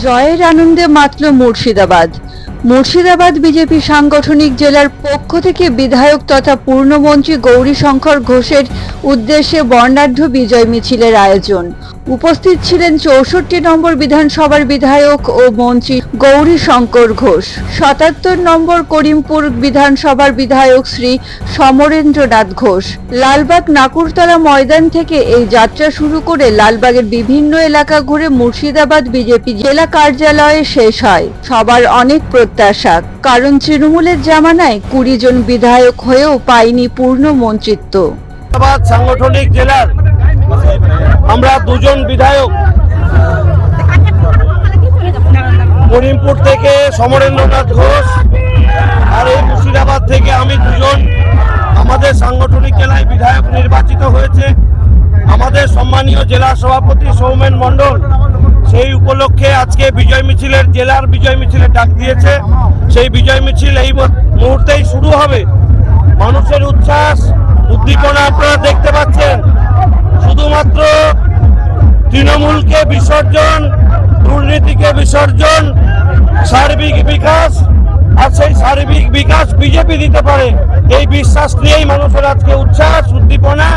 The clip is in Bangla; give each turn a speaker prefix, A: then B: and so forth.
A: জয়ের আনন্দে মাতল মুর্শিদাবাদ বিজেপি সাংগঠনিক জেলার পক্ষ থেকে বিধায়ক তথা পূর্ণমন্ত্রী গৌরীশঙ্কর ঘোষের উদ্দেশ্যে বর্ণাঢ্য বিজয় মিছিলের আয়োজন। উপস্থিত ছিলেন ৬৪ নম্বর বিধানসভার বিধায়ক ও মন্ত্রী গৌরীশঙ্কর ঘোষ, ৭৭ নম্বর করিমপুর বিধানসভার বিধায়ক শ্রী সমরেন্দ্রনাথ ঘোষ। লালবাগ নাকুরতলা ময়দান থেকে এই যাত্রা শুরু করে লালবাগের বিভিন্ন এলাকা ঘুরে মুর্শিদাবাদ বিজেপি জেলা কার্যালয়ে শেষ হয়। সবার অনেক প্রত্যাশা, কারণ তৃণমূলের জামানায় ২০ জন বিধায়ক হয়েও পায়নি পূর্ণ মন্ত্রিত্ব।
B: সাংগঠনিক জেলার আমরা দুজন বিধায়ক, করিমপুর থেকে সমরেন্দ্রনাথ ঘোষ আর এই মুর্শিদাবাদ থেকে আমি দুজন আমাদের সাংগঠনিক জেলায় বিধায়ক নির্বাচিত হয়েছে। আমাদের সম্মানীয় জেলা সভাপতি সৌমেন মণ্ডল সেই উপলক্ষে আজকে বিজয় মিছিলের জেলার বিজয় মিছিলের ডাক দিয়েছে। সেই বিজয় মিছিল এই মুহূর্তেই শুরু হবে। মানুষের উচ্ছ্বাস উদ্দীপনা আপনারা দেখতে পাচ্ছেন। শুধুমাত্র তৃণমূলকে বিসর্জন, দুর্নীতিকে বিসর্জন, সার্বিক বিকাশ, আর সেই সার্বিক বিকাশ বিজেপি দিতে পারে এই বিশ্বাস নিয়েই মানুষের আজকে উচ্ছ্বাস উদ্দীপনা